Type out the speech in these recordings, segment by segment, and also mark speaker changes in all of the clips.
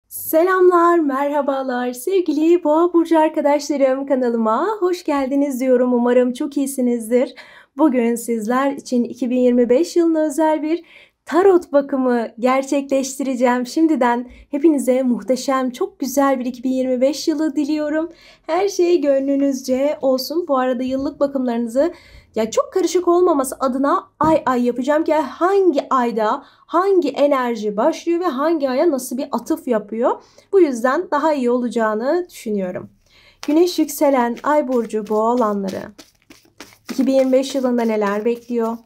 Speaker 1: Selamlar, merhabalar sevgili Boğa burcu arkadaşlarım, kanalıma hoş geldiniz diyorum. Umarım çok iyisinizdir. Bugün sizler için 2025 yılına özel bir tarot bakımı gerçekleştireceğim. Şimdiden hepinize muhteşem, çok güzel bir 2025 yılı diliyorum. Her şey gönlünüzce olsun. Bu arada yıllık bakımlarınızı çok karışık olmaması adına ay ay yapacağım ki hangi ayda hangi enerji başlıyor ve hangi aya nasıl bir atıf yapıyor. Bu yüzden daha iyi olacağını düşünüyorum. Güneş yükselen ay burcu boğa olanları 2025 yılında neler bekliyor?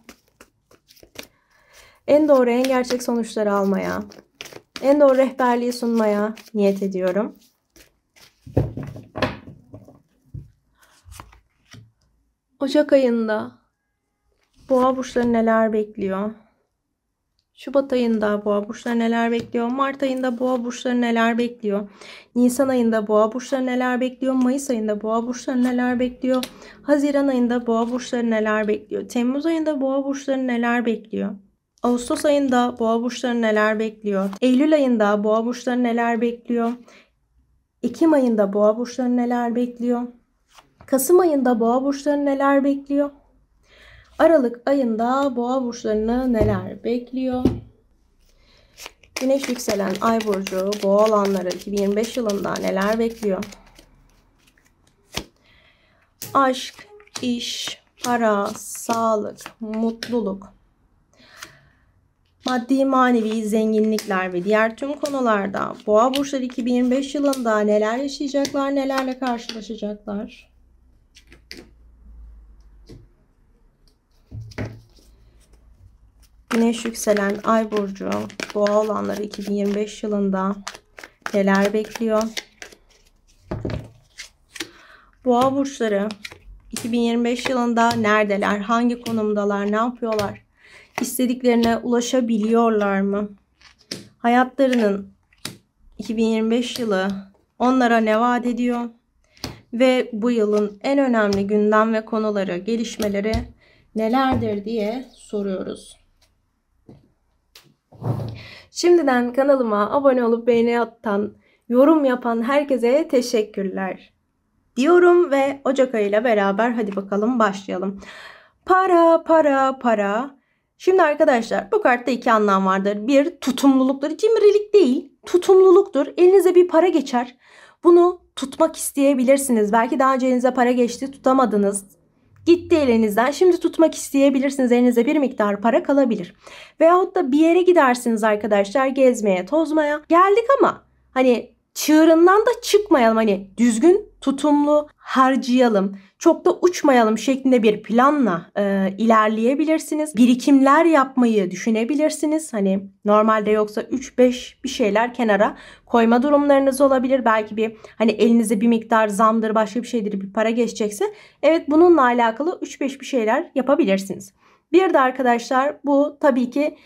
Speaker 1: En doğru en gerçek sonuçları almaya, en doğru rehberliği sunmaya niyet ediyorum. Ocak ayında boğa burçları neler bekliyor? Şubat ayında boğa burçları neler bekliyor? Mart ayında boğa burçları neler bekliyor? Nisan ayında boğa burçları neler bekliyor? Mayıs ayında boğa burçları neler bekliyor? Haziran ayında boğa burçları neler bekliyor? Temmuz ayında boğa burçları neler bekliyor? Ağustos ayında boğa burçları neler bekliyor? Eylül ayında boğa burçları neler bekliyor? Ekim ayında boğa burçları neler bekliyor? Kasım ayında boğa burçları neler bekliyor? Aralık ayında boğa burçlarını neler bekliyor? Güneş yükselen ay burcu boğa olanları 2025 yılında neler bekliyor? Aşk, iş, para, sağlık, mutluluk, maddi manevi zenginlikler ve diğer tüm konularda boğa burçları 2025 yılında neler yaşayacaklar, nelerle karşılaşacaklar? Güneş yükselen ay burcu boğa olanları 2025 yılında neler bekliyor? Boğa burçları 2025 yılında neredeler? Hangi konumdalar? Ne yapıyorlar? İstediklerine ulaşabiliyorlar mı? Hayatlarının 2025 yılı onlara ne vaat ediyor? Ve bu yılın en önemli gündem ve konuları, gelişmeleri nelerdir diye soruyoruz. Şimdiden kanalıma abone olup beğeni atan, yorum yapan herkese teşekkürler diyorum ve Ocak ayıyla beraber hadi bakalım başlayalım. Para, para, para. Şimdi arkadaşlar bu kartta iki anlam vardır. Bir, tutumluluktur. Cimrilik değil, tutumluluktur. Elinize bir para geçer. Bunu tutmak isteyebilirsiniz. Belki daha önce elinize para geçti, tutamadınız. Gitti elinizden. Şimdi tutmak isteyebilirsiniz. Elinizde bir miktar para kalabilir. Veyahut da bir yere gidersiniz arkadaşlar gezmeye, tozmaya. Geldik ama hani çığırından da çıkmayalım. Hani düzgün, tutumlu harcayalım. Çok da uçmayalım şeklinde bir planla ilerleyebilirsiniz. Birikimler yapmayı düşünebilirsiniz. Hani normalde yoksa 3-5 bir şeyler kenara koyma durumlarınız olabilir. Belki bir hani elinize bir miktar zamdır, başka bir şeydir, bir para geçecekse evet bununla alakalı 3-5 bir şeyler yapabilirsiniz. Bir de arkadaşlar bu tabii ki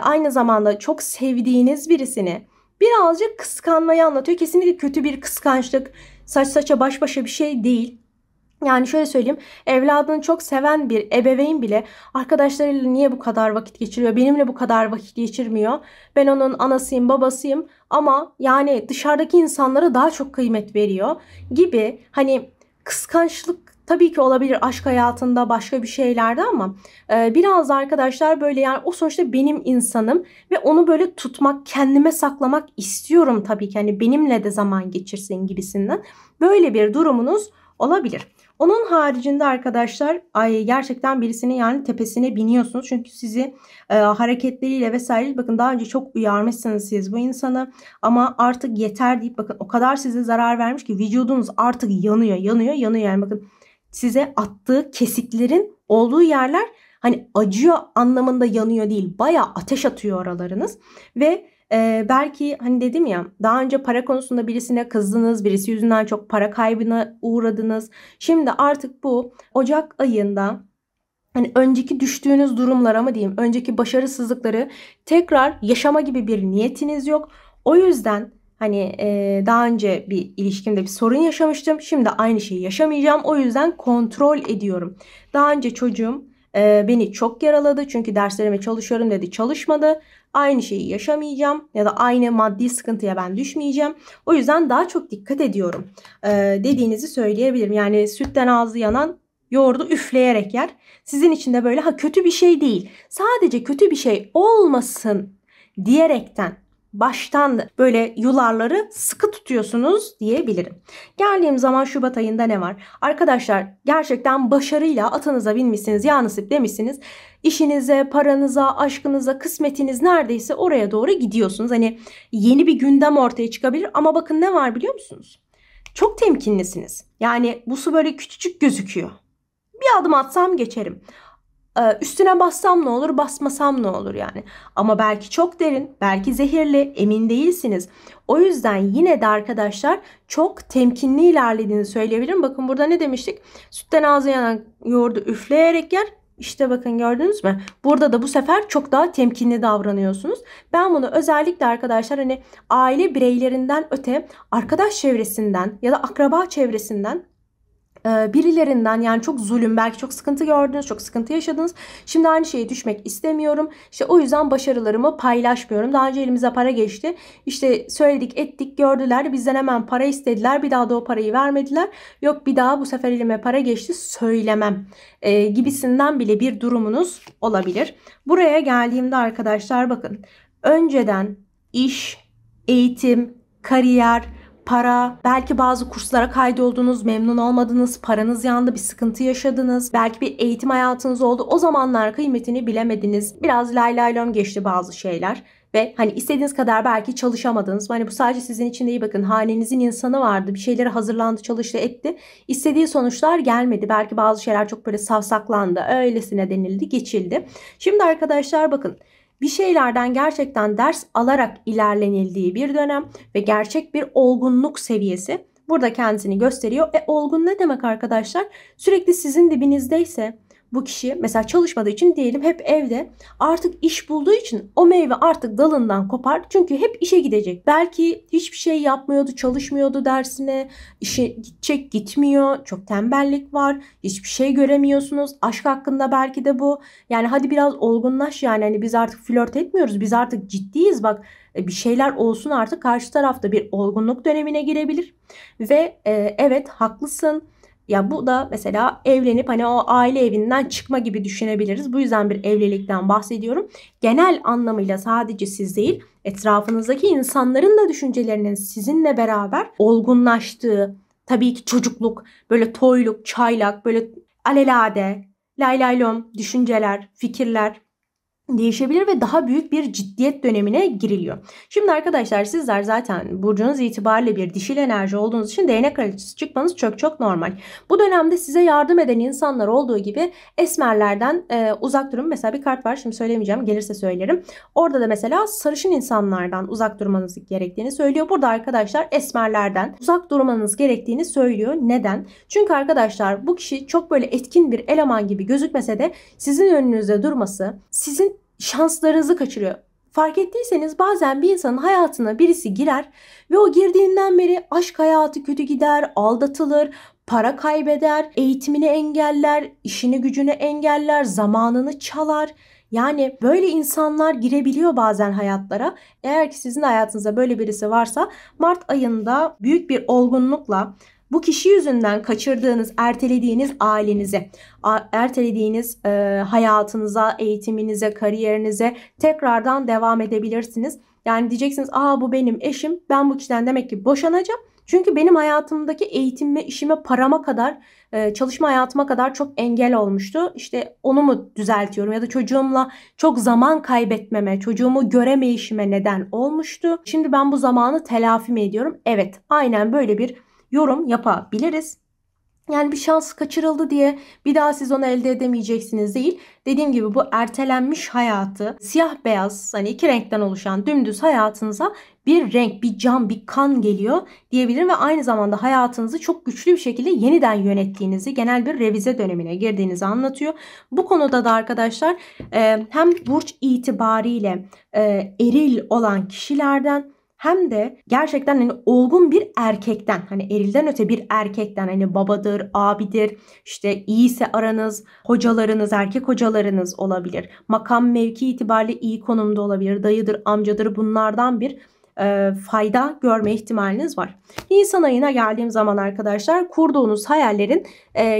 Speaker 1: aynı zamanda çok sevdiğiniz birisini birazcık kıskanmayı anlatıyor. Kesinlikle kötü bir kıskançlık, saç saça baş başa bir şey değil. Yani şöyle söyleyeyim, evladını çok seven bir ebeveyn bile arkadaşlarıyla niye bu kadar vakit geçiriyor, benimle bu kadar vakit geçirmiyor, ben onun anasıyım babasıyım ama yani dışarıdaki insanlara daha çok kıymet veriyor gibi hani kıskançlık tabii ki olabilir aşk hayatında başka bir şeylerde ama biraz da arkadaşlar böyle yani o sonuçta benim insanım ve onu böyle tutmak, kendime saklamak istiyorum tabii ki hani benimle de zaman geçirsin gibisinden böyle bir durumunuz olabilir. Onun haricinde arkadaşlar gerçekten birisinin yani tepesine biniyorsunuz. Çünkü sizi hareketleriyle vesaire bakın daha önce çok uyarmışsınız siz bu insanı. Ama artık yeter deyip bakın o kadar size zarar vermiş ki vücudunuz artık yanıyor yani bakın size attığı kesiklerin olduğu yerler hani acıyor anlamında yanıyor değil. Bayağı ateş atıyor oralarınız ve belki hani dedim ya daha önce para konusunda birisine kızdınız, birisi yüzünden çok para kaybına uğradınız. Şimdi artık bu Ocak ayında hani önceki düştüğünüz durumlar mı diyeyim, önceki başarısızlıkları tekrar yaşama gibi bir niyetiniz yok. O yüzden hani daha önce bir ilişkimde bir sorun yaşamıştım. Şimdi aynı şeyi yaşamayacağım. O yüzden kontrol ediyorum. Daha önce çocuğum Beni çok yaraladı çünkü derslerime çalışıyorum dedi, çalışmadı. Aynı şeyi yaşamayacağım ya da aynı maddi sıkıntıya ben düşmeyeceğim. O yüzden daha çok dikkat ediyorum dediğinizi söyleyebilirim. Yani sütten ağzı yanan yoğurdu üfleyerek yer. Sizin için de böyle kötü bir şey değil. Sadece kötü bir şey olmasın diyerekten baştan böyle yularları sıkı tutuyorsunuz diyebilirim. Geldiğim zaman Şubat ayında ne var? Arkadaşlar gerçekten başarıyla atınıza binmişsiniz, ya nasip demişsiniz. İşinize, paranıza, aşkınıza, kısmetiniz neredeyse oraya doğru gidiyorsunuz. Hani yeni bir gündem ortaya çıkabilir ama bakın ne var biliyor musunuz? Çok temkinlisiniz. Yani bu su böyle küçücük gözüküyor. Bir adım atsam geçerim. Üstüne bassam ne olur, basmasam ne olur yani. Ama belki çok derin, belki zehirli, emin değilsiniz. O yüzden yine de arkadaşlar çok temkinli ilerlediğini söyleyebilirim. Bakın burada ne demiştik? Sütten ağzı yanan yoğurdu üfleyerek yer. İşte bakın gördünüz mü? Burada da bu sefer çok daha temkinli davranıyorsunuz. Ben bunu özellikle arkadaşlar hani aile bireylerinden öte arkadaş çevresinden ya da akraba çevresinden birilerinden, yani çok zulüm, belki çok sıkıntı gördünüz, çok sıkıntı yaşadınız. Şimdi aynı şeye düşmek istemiyorum. İşte o yüzden başarılarımı paylaşmıyorum. Daha önce elimize para geçti. İşte söyledik, ettik, gördüler. Bizden hemen para istediler. Bir daha da o parayı vermediler. Yok bir daha bu sefer elime para geçti, söylemem gibisinden bile bir durumunuz olabilir. Buraya geldiğimde arkadaşlar bakın. Önceden iş, eğitim, kariyer, para, belki bazı kurslara kaydoldunuz, memnun olmadınız, paranız yandı, bir sıkıntı yaşadınız. Belki bir eğitim hayatınız oldu. O zamanlar kıymetini bilemediniz. Biraz lay lay lom geçti bazı şeyler. Ve hani istediğiniz kadar belki çalışamadınız. Hani bu sadece sizin için değil, bakın hanenizin insanı vardı. Bir şeylere hazırlandı, çalıştı, etti. İstediği sonuçlar gelmedi. Belki bazı şeyler çok böyle savsaklandı. Öylesine denildi, geçildi. Şimdi arkadaşlar bakın. Bir şeylerden gerçekten ders alarak ilerlenildiği bir dönem ve gerçek bir olgunluk seviyesi burada kendisini gösteriyor. Olgun ne demek arkadaşlar? Sürekli sizin dibinizdeyse bu kişi, mesela çalışmadığı için diyelim hep evde, artık iş bulduğu için o meyve artık dalından kopar. Çünkü hep işe gidecek. Belki hiçbir şey yapmıyordu, çalışmıyordu dersine, işe gidecek, gitmiyor. Çok tembellik var. Hiçbir şey göremiyorsunuz. Aşk hakkında belki de bu. Yani hadi biraz olgunlaş yani. Hani biz artık flört etmiyoruz. Biz artık ciddiyiz bak. Bir şeyler olsun artık, karşı tarafta bir olgunluk dönemine girebilir. Ve evet haklısın. Ya bu da mesela evlenip hani o aile evinden çıkma gibi düşünebiliriz. Bu yüzden bir evlilikten bahsediyorum. Genel anlamıyla sadece siz değil, etrafınızdaki insanların da düşüncelerinin sizinle beraber olgunlaştığı, tabii ki çocukluk, böyle toyluk, çaylak, böyle alelade, lay lay lom düşünceler, fikirler değişebilir ve daha büyük bir ciddiyet dönemine giriliyor. Şimdi arkadaşlar sizler zaten burcunuz itibariyle bir dişil enerji olduğunuz için değnek kraliçesi çıkmanız çok çok normal. Bu dönemde size yardım eden insanlar olduğu gibi esmerlerden uzak durun. Mesela bir kart var, şimdi söylemeyeceğim, gelirse söylerim. Orada da mesela sarışın insanlardan uzak durmanız gerektiğini söylüyor. Burada arkadaşlar esmerlerden uzak durmanız gerektiğini söylüyor. Neden? Çünkü arkadaşlar bu kişi çok böyle etkin bir eleman gibi gözükmese de sizin önünüzde durması sizin şanslarınızı kaçırıyor. Fark ettiyseniz bazen bir insanın hayatına birisi girer ve o girdiğinden beri aşk hayatı kötü gider, aldatılır, para kaybeder, eğitimini engeller, işini gücünü engeller, zamanını çalar. Yani böyle insanlar girebiliyor bazen hayatlara. Eğer ki sizin hayatınızda böyle birisi varsa Mart ayında büyük bir olgunlukla bu kişi yüzünden kaçırdığınız, ertelediğiniz ailenize, ertelediğiniz hayatınıza, eğitiminize, kariyerinize tekrardan devam edebilirsiniz. Yani diyeceksiniz, bu benim eşim, ben bu kişiden demek ki boşanacağım. Çünkü benim hayatımdaki eğitimime, işime, parama kadar, çalışma hayatıma kadar çok engel olmuştu. İşte onu mu düzeltiyorum ya da çocuğumla çok zaman kaybetmeme, çocuğumu göremeyişime neden olmuştu. Şimdi ben bu zamanı telafi mi ediyorum? Evet, aynen böyle bir yorum yapabiliriz. Yani bir şans kaçırıldı diye bir daha siz onu elde edemeyeceksiniz değil. Dediğim gibi bu ertelenmiş hayatı, siyah beyaz, hani iki renkten oluşan dümdüz hayatınıza bir renk, bir can, bir kan geliyor diyebilirim. Ve aynı zamanda hayatınızı çok güçlü bir şekilde yeniden yönettiğinizi, genel bir revize dönemine girdiğinizi anlatıyor. Bu konuda da arkadaşlar hem burç itibariyle eril olan kişilerden hem de gerçekten hani olgun bir erkekten, hani erilden öte bir erkekten, hani babadır, abidir, işte iyiyse aranız, hocalarınız, erkek hocalarınız olabilir. Makam mevki itibariyle iyi konumda olabilir. Dayıdır, amcadır, bunlardan bir fayda görme ihtimaliniz var. Nisan ayına geldiğim zaman arkadaşlar, kurduğunuz hayallerin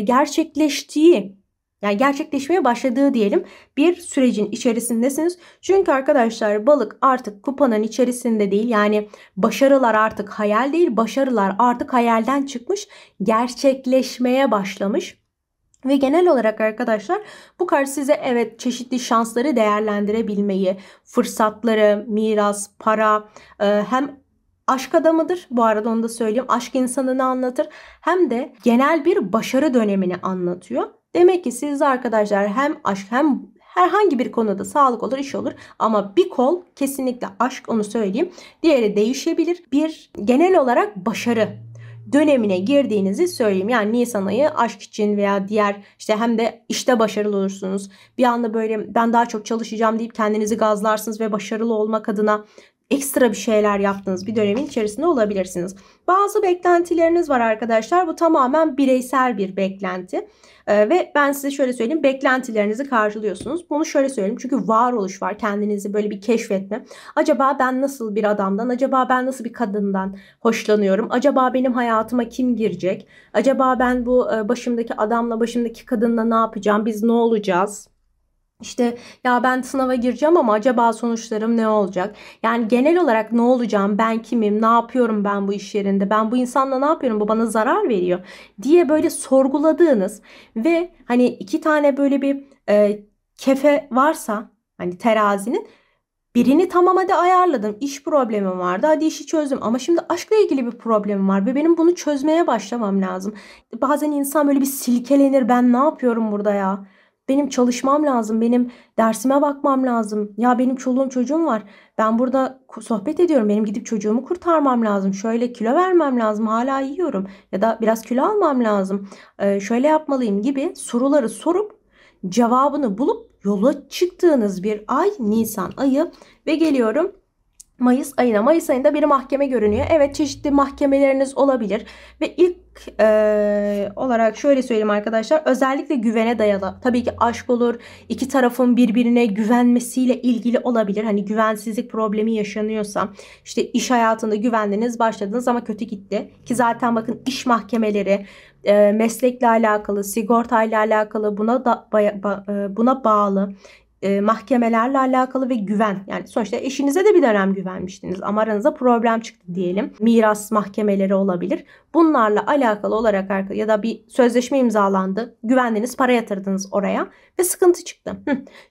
Speaker 1: gerçekleştiği, yani gerçekleşmeye başladığı diyelim bir sürecin içerisindesiniz. Çünkü arkadaşlar balık artık kupanın içerisinde değil, yani başarılar artık hayal değil, başarılar artık hayalden çıkmış, gerçekleşmeye başlamış. Ve genel olarak arkadaşlar bu kart size evet çeşitli şansları değerlendirebilmeyi, fırsatları, miras, para, hem aşk adamıdır. Bu arada onu da söyleyeyim. Aşk insanını anlatır. Hem de genel bir başarı dönemini anlatıyor. Demek ki siz arkadaşlar hem aşk hem herhangi bir konuda, sağlık olur, iş olur, ama bir kol kesinlikle aşk, onu söyleyeyim. Diğeri değişebilir. Bir genel olarak başarı dönemine girdiğinizi söyleyeyim. Yani Nisan ayı aşk için veya diğer işte, hem de işte başarılı olursunuz. Bir anda böyle ben daha çok çalışacağım deyip kendinizi gazlarsınız ve başarılı olmak adına ekstra bir şeyler yaptığınız bir dönemin içerisinde olabilirsiniz. Bazı beklentileriniz var arkadaşlar. Bu tamamen bireysel bir beklenti. Ve ben size şöyle söyleyeyim, beklentilerinizi karşılıyorsunuz. Bunu şöyle söyleyeyim, çünkü varoluş var, kendinizi böyle bir keşfetme. Acaba ben nasıl bir adamdan, acaba ben nasıl bir kadından hoşlanıyorum? Acaba benim hayatıma kim girecek? Acaba ben bu başımdaki adamla, başımdaki kadınla ne yapacağım? Biz ne olacağız? İşte ya ben sınava gireceğim ama acaba sonuçlarım ne olacak? Yani genel olarak ne olacağım? Ben kimim? Ne yapıyorum ben bu iş yerinde? Ben bu insanla ne yapıyorum? Bu bana zarar veriyor diye böyle sorguladığınız ve hani iki tane böyle bir kefe varsa, hani terazinin, birini tamam hadi ayarladım. İş problemim vardı. Hadi işi çözdüm. Ama şimdi aşkla ilgili bir problemim var ve benim bunu çözmeye başlamam lazım. Bazen insan böyle bir silkelenir. Ben ne yapıyorum burada ya? Benim çalışmam lazım. Benim dersime bakmam lazım. Ya benim çoluğum çocuğum var. Ben burada sohbet ediyorum. Benim gidip çocuğumu kurtarmam lazım. Şöyle kilo vermem lazım. Hala yiyorum. Ya da biraz kilo almam lazım. Şöyle yapmalıyım gibi soruları sorup cevabını bulup yola çıktığınız bir ay Nisan ayı. Ve geliyorum Mayıs ayına. Mayıs ayında bir mahkeme görünüyor. Evet, çeşitli mahkemeleriniz olabilir. Ve ilk olarak şöyle söyleyeyim arkadaşlar. Özellikle güvene dayalı. Tabii ki aşk olur. İki tarafın birbirine güvenmesiyle ilgili olabilir. Hani güvensizlik problemi yaşanıyorsa. İşte iş hayatında güvendiniz, başladınız ama kötü gitti. Ki zaten bakın iş mahkemeleri, meslekle alakalı, sigortayla alakalı, buna bağlı mahkemelerle alakalı ve güven. Yani sonuçta eşinize de bir dönem güvenmiştiniz ama aranızda problem çıktı diyelim. Miras mahkemeleri olabilir. Bunlarla alakalı olarak ya da bir sözleşme imzalandı. Güvendiniz, para yatırdınız oraya ve sıkıntı çıktı.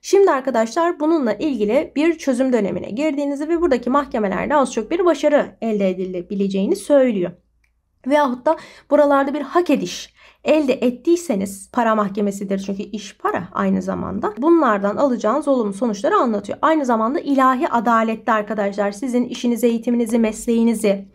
Speaker 1: Şimdi arkadaşlar bununla ilgili bir çözüm dönemine girdiğinizi ve buradaki mahkemelerde az çok bir başarı elde edilebileceğini söylüyor. Veyahut da buralarda bir hak ediş elde ettiyseniz, para mahkemesidir çünkü iş para aynı zamanda, bunlardan alacağınız olumlu sonuçları anlatıyor. Aynı zamanda ilahi adalette arkadaşlar sizin işinizi, eğitiminizi, mesleğinizi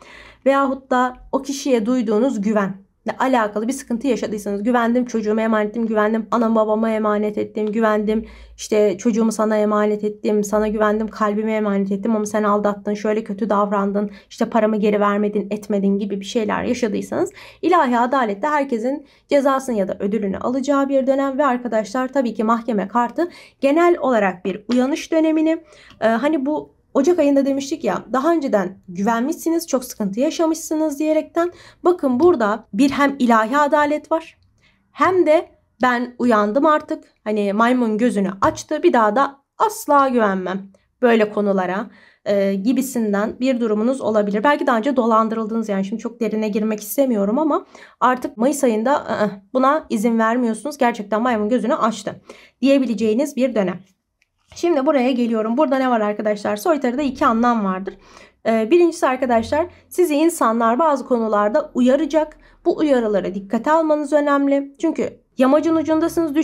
Speaker 1: veyahut da o kişiye duyduğunuz güvenle alakalı bir sıkıntı yaşadıysanız, güvendim çocuğuma emanet ettim, güvendim anam babama emanet ettim, güvendim işte çocuğumu sana emanet ettim, sana güvendim, kalbime emanet ettim ama sen aldattın, şöyle kötü davrandın, işte paramı geri vermedin, etmedin gibi bir şeyler yaşadıysanız, ilahi adalette herkesin cezasını ya da ödülünü alacağı bir dönem. Ve arkadaşlar tabii ki mahkeme kartı genel olarak bir uyanış dönemini, hani bu Ocak ayında demiştik ya, daha önceden güvenmişsiniz, çok sıkıntı yaşamışsınız diyerekten. Bakın burada bir hem ilahi adalet var, hem de ben uyandım artık. Hani maymun gözünü açtı, bir daha da asla güvenmem böyle konulara gibisinden bir durumunuz olabilir. Belki daha önce dolandırıldınız, yani şimdi çok derine girmek istemiyorum ama artık Mayıs ayında buna izin vermiyorsunuz. Gerçekten maymun gözünü açtı diyebileceğiniz bir dönem. Şimdi buraya geliyorum. Burada ne var arkadaşlar? Soytarıda iki anlam vardır. Birincisi arkadaşlar, sizi insanlar bazı konularda uyaracak. Bu uyarılara dikkate almanız önemli. Çünkü yamacın ucundasınız,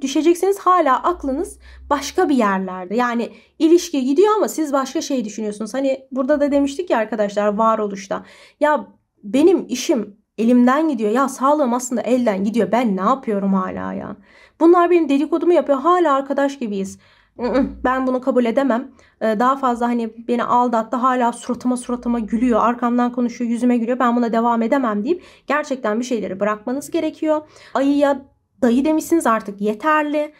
Speaker 1: düşeceksiniz, hala aklınız başka bir yerlerde. Yani ilişki gidiyor ama siz başka şey düşünüyorsunuz. Hani burada da demiştik ya arkadaşlar, varoluşta. Ya benim işim elimden gidiyor. Ya sağlığım aslında elden gidiyor. Ben ne yapıyorum hala ya? Bunlar benim dedikodumu yapıyor. Hala arkadaş gibiyiz. Ben bunu kabul edemem. Daha fazla hani beni aldattı, hala suratıma gülüyor, arkamdan konuşuyor, yüzüme gülüyor, ben buna devam edemem deyip gerçekten bir şeyleri bırakmanız gerekiyor. Ayıya dayı demişsiniz, artık yeterli.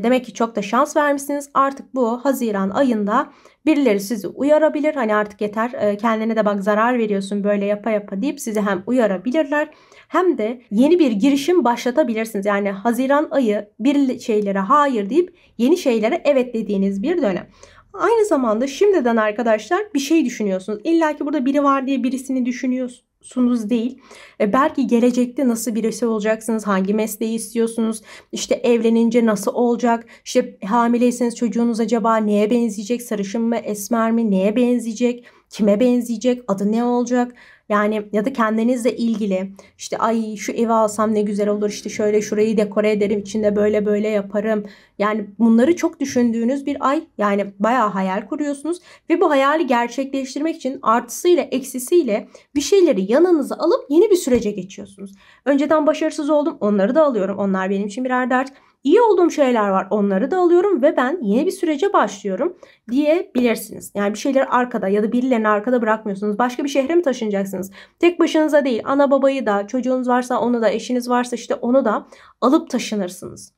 Speaker 1: Demek ki çok da şans vermişsiniz. Artık bu Haziran ayında birileri sizi uyarabilir. Hani artık yeter, kendine de bak zarar veriyorsun böyle yapa yapa deyip sizi hem uyarabilirler hem de yeni bir girişim başlatabilirsiniz. Yani Haziran ayı bir şeylere hayır deyip yeni şeylere evet dediğiniz bir dönem. Aynı zamanda şimdiden arkadaşlar bir şey düşünüyorsunuz. İlla ki burada biri var diye birisini düşünüyorsunuz değil. Belki gelecekte nasıl birisi olacaksınız, hangi mesleği istiyorsunuz, işte evlenince nasıl olacak, işte hamileyseniz çocuğunuz acaba neye benzeyecek, sarışın mı, esmer mi, neye benzeyecek, kime benzeyecek, adı ne olacak? Yani ya da kendinizle ilgili işte ay şu evi alsam ne güzel olur, işte şöyle şurayı dekore ederim, içinde böyle böyle yaparım. Yani bunları çok düşündüğünüz bir ay, yani bayağı hayal kuruyorsunuz ve bu hayali gerçekleştirmek için artısıyla eksisiyle bir şeyleri yanınıza alıp yeni bir sürece geçiyorsunuz. Önceden başarısız oldum, onları da alıyorum, onlar benim için birer dert. İyi olduğum şeyler var, onları da alıyorum ve ben yeni bir sürece başlıyorum diyebilirsiniz. Yani bir şeyleri arkada ya da birilerini arkada bırakmıyorsunuz. Başka bir şehre mi taşınacaksınız? Tek başınıza değil, ana babayı da, çocuğunuz varsa onu da, eşiniz varsa işte onu da alıp taşınırsınız.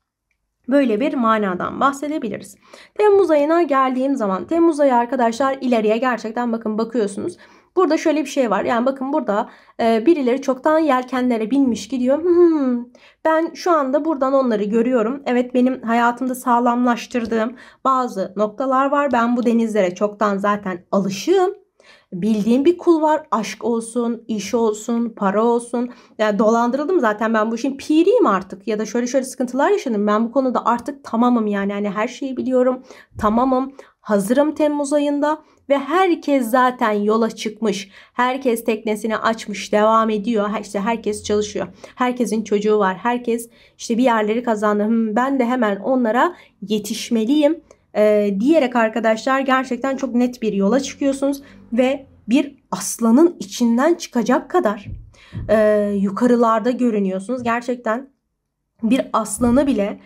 Speaker 1: Böyle bir manadan bahsedebiliriz. Temmuz ayına geldiğim zaman, Temmuz ayı arkadaşlar ileriye gerçekten bakıyorsunuz. Burada şöyle bir şey var. Yani bakın burada birileri çoktan yelkenlere binmiş gidiyor. Ben şu anda buradan onları görüyorum. Evet, benim hayatımda sağlamlaştırdığım bazı noktalar var. Ben bu denizlere çoktan zaten alışığım. Bildiğim bir kul var. Aşk olsun, iş olsun, para olsun. Yani dolandırıldım zaten, ben bu işin piriyim artık. Ya da şöyle sıkıntılar yaşadım. Ben bu konuda artık tamamım yani. Hani her şeyi biliyorum. Tamamım. Hazırım Temmuz ayında. Ve herkes zaten yola çıkmış. Herkes teknesini açmış, devam ediyor. İşte herkes çalışıyor. Herkesin çocuğu var. Herkes işte bir yerleri kazandı. Ben de hemen onlara yetişmeliyim diyerek arkadaşlar gerçekten çok net bir yola çıkıyorsunuz ve bir aslanın içinden çıkacak kadar yukarılarda görünüyorsunuz. Gerçekten bir aslanı bile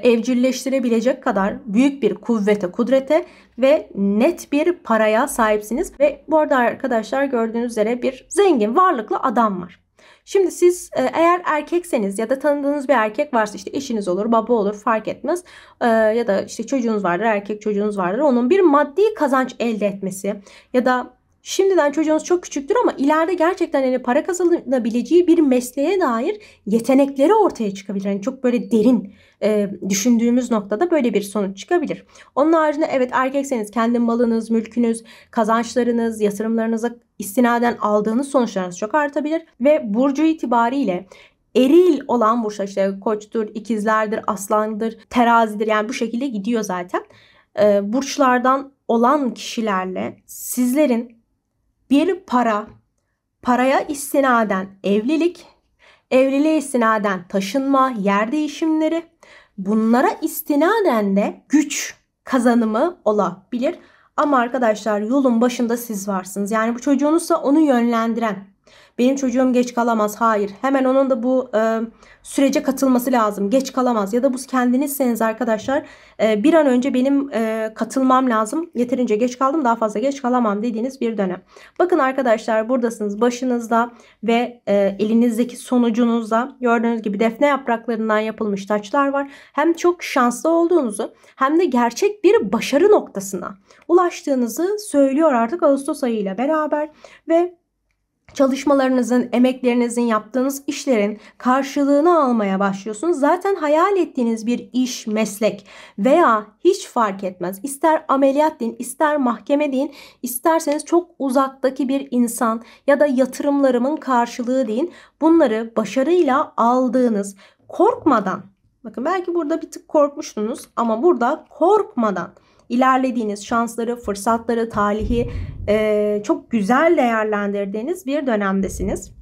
Speaker 1: evcilleştirebilecek kadar büyük bir kudrete ve net bir paraya sahipsiniz. Ve bu arada arkadaşlar gördüğünüz üzere bir zengin, varlıklı adam var. Şimdi siz eğer erkekseniz ya da tanıdığınız bir erkek varsa, işte eşiniz olur, baba olur, fark etmez. Ya da işte çocuğunuz vardır, erkek çocuğunuz vardır. Onun bir maddi kazanç elde etmesi ya da şimdiden çocuğunuz çok küçüktür ama ileride gerçekten hani para kazanabileceği bir mesleğe dair yetenekleri ortaya çıkabilir. Yani çok böyle derin düşündüğümüz noktada böyle bir sonuç çıkabilir. Onun haricinde evet, erkekseniz kendi malınız, mülkünüz, kazançlarınız, yatırımlarınıza istinaden aldığınız sonuçlarınız çok artabilir. Ve burcu itibariyle eril olan burçlar, işte koçtur, ikizlerdir, aslandır, terazidir, yani bu şekilde gidiyor zaten. Burçlardan olan kişilerle sizlerin bir paraya istinaden evlilik, evliliğe istinaden taşınma, yer değişimleri, bunlara istinaden de güç kazanımı olabilir. Ama arkadaşlar yolun başında siz varsınız. Yani bu çocuğunuzsa onu yönlendiren. Benim çocuğum geç kalamaz. Hayır. Hemen onun da bu sürece katılması lazım. Geç kalamaz. Ya da bu kendinizseniz arkadaşlar bir an önce benim katılmam lazım. Yeterince geç kaldım, daha fazla geç kalamam dediğiniz bir dönem. Bakın arkadaşlar, buradasınız başınızda ve elinizdeki sonucunuzda gördüğünüz gibi defne yapraklarından yapılmış taçlar var. Hem çok şanslı olduğunuzu hem de gerçek bir başarı noktasına ulaştığınızı söylüyor artık Ağustos ayıyla beraber. Ve çalışmalarınızın, emeklerinizin, yaptığınız işlerin karşılığını almaya başlıyorsunuz. Zaten hayal ettiğiniz bir iş, meslek veya hiç fark etmez. İster ameliyat deyin, ister mahkeme deyin, isterseniz çok uzaktaki bir insan ya da yatırımlarımın karşılığı deyin. Bunları başarıyla aldığınız, korkmadan, bakın belki burada bir tık korkmuştunuz ama burada korkmadan ilerlediğiniz, şansları, fırsatları, talihi çok güzel değerlendirdiğiniz bir dönemdesiniz.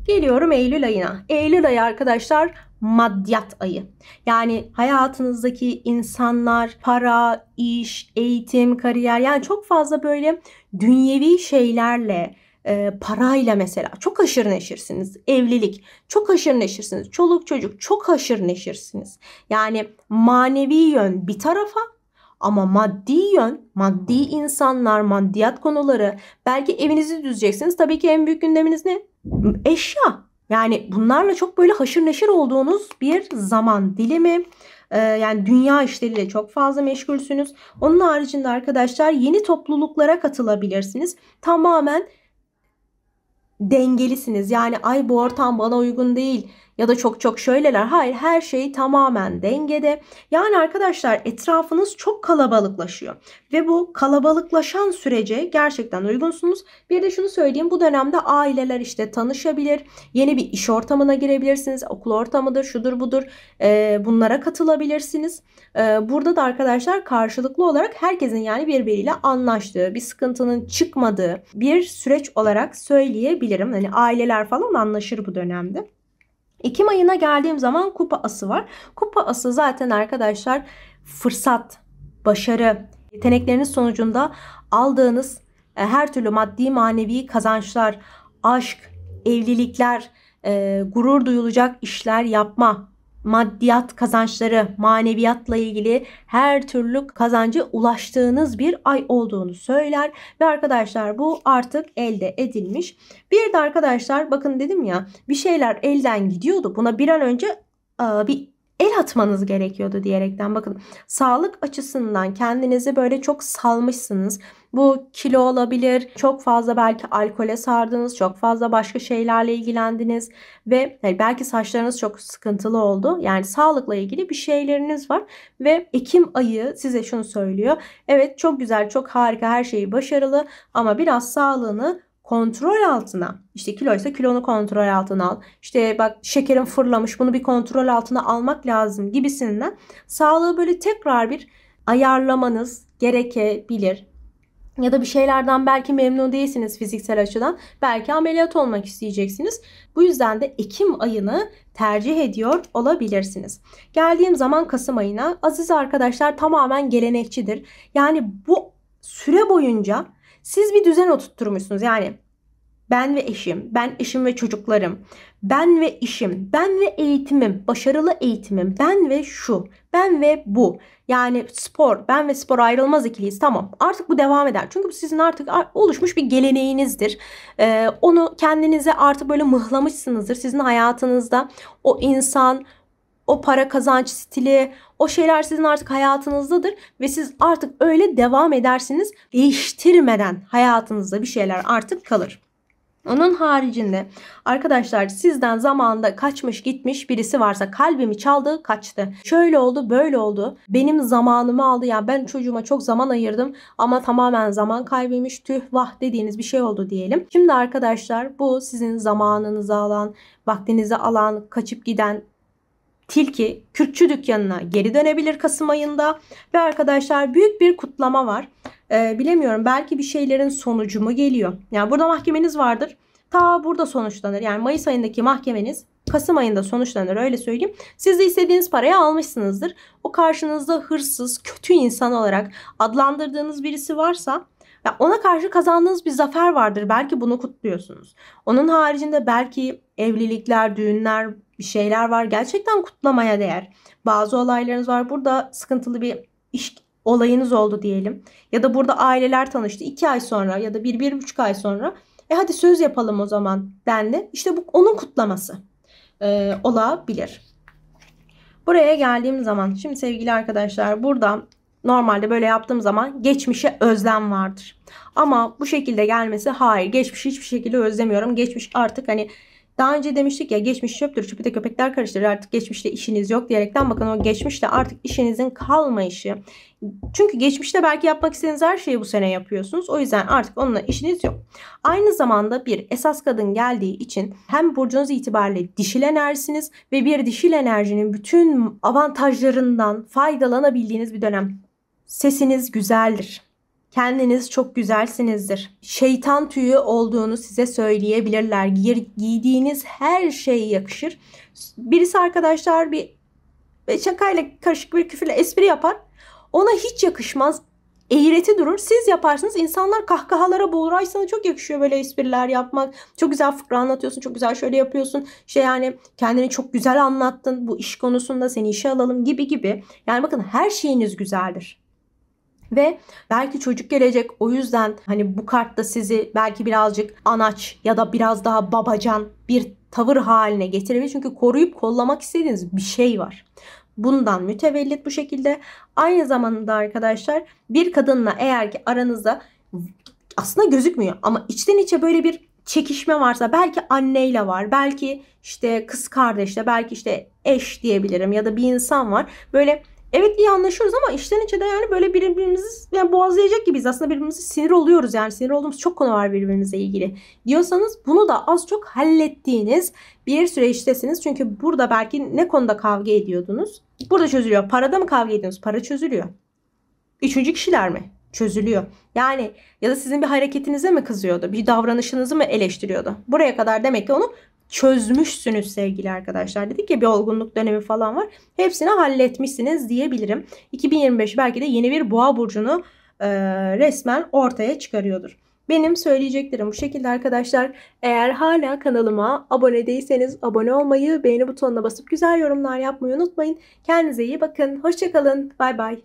Speaker 1: Geliyorum Eylül ayına. Eylül ayı arkadaşlar maddiyat ayı. Yani hayatınızdaki insanlar, para, iş, eğitim, kariyer, yani çok fazla böyle dünyevi şeylerle Parayla mesela çok haşır neşirsiniz. Evlilik çok haşır neşirsiniz. Çoluk çocuk çok haşır neşirsiniz. Yani manevi yön bir tarafa ama maddi yön, maddi insanlar, maddiyat konuları, belki evinizi düzeceksiniz. Tabii ki en büyük gündeminiz ne? Eşya. Yani bunlarla çok böyle haşır neşir olduğunuz bir zaman dilimi. Yani dünya işleriyle çok fazla meşgulsünüz. Onun haricinde arkadaşlar yeni topluluklara katılabilirsiniz. Tamamen dengelisiniz. Yani ay bu ortam bana uygun değil ya da çok şöyleler. Hayır, her şey tamamen dengede. Yani arkadaşlar etrafınız çok kalabalıklaşıyor. Ve bu kalabalıklaşan sürece gerçekten uygunsunuz. Bir de şunu söyleyeyim, bu dönemde aileler işte tanışabilir. Yeni bir iş ortamına girebilirsiniz. Okul ortamıdır, şudur budur. Bunlara katılabilirsiniz. Burada da arkadaşlar karşılıklı olarak herkesin yani birbiriyle anlaştığı, bir sıkıntının çıkmadığı bir süreç olarak söyleyebilirim. Hani aileler falan anlaşır bu dönemde. Ekim ayına geldiğim zaman kupa ası var. Kupa ası zaten arkadaşlar fırsat, başarı, yetenekleriniz sonucunda aldığınız her türlü maddi manevi kazançlar, aşk, evlilikler, gurur duyulacak işler yapma, maddiyat kazançları, maneviyatla ilgili her türlü kazanca ulaştığınız bir ay olduğunu söyler. Ve arkadaşlar bu artık elde edilmiş. Bir de arkadaşlar bakın dedim ya, bir şeyler elden gidiyordu. Buna bir an önce bir el atmanız gerekiyordu diyerekten. Bakın sağlık açısından kendinizi böyle çok salmışsınız. Bu kilo olabilir, çok fazla belki alkole sardınız, çok fazla başka şeylerle ilgilendiniz ve belki saçlarınız çok sıkıntılı oldu. Yani sağlıkla ilgili bir şeyleriniz var ve Ekim ayı size şunu söylüyor. Evet, çok güzel, çok harika, her şeyi başarılı ama biraz sağlığını kontrol altına, işte kiloysa kilonu kontrol altına al. İşte bak şekerin fırlamış, bunu bir kontrol altına almak lazım gibisinden sağlığı böyle tekrar bir ayarlamanız gerekebilir. Ya da bir şeylerden belki memnun değilsiniz fiziksel açıdan. Belki ameliyat olmak isteyeceksiniz. Bu yüzden de Ekim ayını tercih ediyor olabilirsiniz. Geldiğim zaman Kasım ayına, aziz arkadaşlar, tamamen gelenekçidir. Yani bu süre boyunca siz bir düzen oturtturmuşsunuz. Yani ben ve eşim, ben eşim ve çocuklarım, ben ve işim, ben ve eğitimim, başarılı eğitimim, ben ve şu, ben ve bu. Yani spor, ben ve spor ayrılmaz ikiliyiz. Tamam, artık bu devam eder. Çünkü bu sizin artık oluşmuş bir geleneğinizdir. Onu kendinize artık böyle mıhlamışsınızdır. Sizin hayatınızda o insan, o para kazanç stili, o şeyler sizin artık hayatınızdadır ve siz artık öyle devam edersiniz. Değiştirmeden hayatınızda bir şeyler artık kalır. Onun haricinde arkadaşlar sizden zamanında kaçmış gitmiş birisi varsa, kalbimi çaldı kaçtı, şöyle oldu böyle oldu, benim zamanımı aldı, ya ben çocuğuma çok zaman ayırdım ama tamamen zaman kaybıymış, tüh vah dediğiniz bir şey oldu diyelim. Şimdi arkadaşlar bu sizin zamanınızı alan, vaktinizi alan, kaçıp giden tilki kürkçü dükkanına geri dönebilir Kasım ayında. Ve arkadaşlar büyük bir kutlama var. Bilemiyorum, belki bir şeylerin sonucu mu geliyor? Yani burada mahkemeniz vardır. Ta burada sonuçlanır. Yani Mayıs ayındaki mahkemeniz Kasım ayında sonuçlanır, öyle söyleyeyim. Siz de istediğiniz parayı almışsınızdır. O karşınızda hırsız, kötü insan olarak adlandırdığınız birisi varsa, ya ona karşı kazandığınız bir zafer vardır. Belki bunu kutluyorsunuz. Onun haricinde belki evlilikler, düğünler, bir şeyler var. Gerçekten kutlamaya değer. Bazı olaylarınız var. Burada sıkıntılı bir iş olayınız oldu diyelim. Ya da burada aileler tanıştı 2 ay sonra ya da 1-1,5 ay sonra. Hadi söz yapalım o zaman dendi. İşte bu onun kutlaması olabilir. Buraya geldiğim zaman, şimdi sevgili arkadaşlar, burada normalde böyle yaptığım zaman geçmişe özlem vardır. Ama bu şekilde gelmesi, hayır, geçmişi hiçbir şekilde özlemiyorum. Geçmiş artık, hani daha önce demiştik ya, geçmiş çöptür, çöpü de köpekler karıştırır, artık geçmişte işiniz yok diyerekten, bakın o geçmişte artık işinizin kalmayışı. Çünkü geçmişte belki yapmak istediğiniz her şeyi bu sene yapıyorsunuz. O yüzden artık onunla işiniz yok. Aynı zamanda bir esas kadın geldiği için hem burcunuz itibariyle dişil enerjisiniz ve bir dişil enerjinin bütün avantajlarından faydalanabildiğiniğiniz bir dönem. Sesiniz güzeldir. Kendiniz çok güzelsinizdir. Şeytan tüyü olduğunu size söyleyebilirler. Giydiğiniz her şey yakışır. Birisi arkadaşlar bir şakayla karışık bir küfürle espri yapar. Ona hiç yakışmaz. eğreti durur. Siz yaparsınız, insanlar kahkahalara boğulur. Ay sana çok yakışıyor böyle espriler yapmak. Çok güzel fıkra anlatıyorsun. Çok güzel şöyle yapıyorsun. Yani kendini çok güzel anlattın. Bu iş konusunda seni işe alalım gibi gibi. Yani bakın her şeyiniz güzeldir. Ve belki çocuk gelecek, o yüzden hani bu kartta sizi belki birazcık anaç ya da biraz daha babacan bir tavır haline getirebilir. Çünkü koruyup kollamak istediğiniz bir şey var. Bundan mütevellit bu şekilde. Aynı zamanda arkadaşlar, bir kadınla eğer ki aranızda aslında gözükmüyor ama içten içe böyle bir çekişme varsa, belki anneyle var, belki işte kız kardeşle, belki işte eş diyebilirim ya da bir insan var. Böyle evet iyi anlaşıyoruz ama içten içe de yani böyle birbirimizi yani boğazlayacak gibiyiz. Aslında birbirimizi sinir oluyoruz, yani sinir olduğumuz çok konu var birbirimize ilgili diyorsanız, bunu da az çok hallettiğiniz bir süreçtesiniz. Çünkü burada belki ne konuda kavga ediyordunuz? Burada çözülüyor. Parada mı kavga ediyorsunuz? Para çözülüyor. Üçüncü kişiler mi? Çözülüyor. Yani ya da sizin bir hareketinize mi kızıyordu? Bir davranışınızı mı eleştiriyordu? Buraya kadar demek ki onu çözmüşsünüz sevgili arkadaşlar. Dedik ya bir olgunluk dönemi falan var. Hepsini halletmişsiniz diyebilirim. 2025 belki de yeni bir boğa burcunu resmen ortaya çıkarıyordur. Benim söyleyeceklerim bu şekilde arkadaşlar. Eğer hala kanalıma abone değilseniz abone olmayı, beğeni butonuna basıp güzel yorumlar yapmayı unutmayın. Kendinize iyi bakın. Hoşça kalın. Bay bay.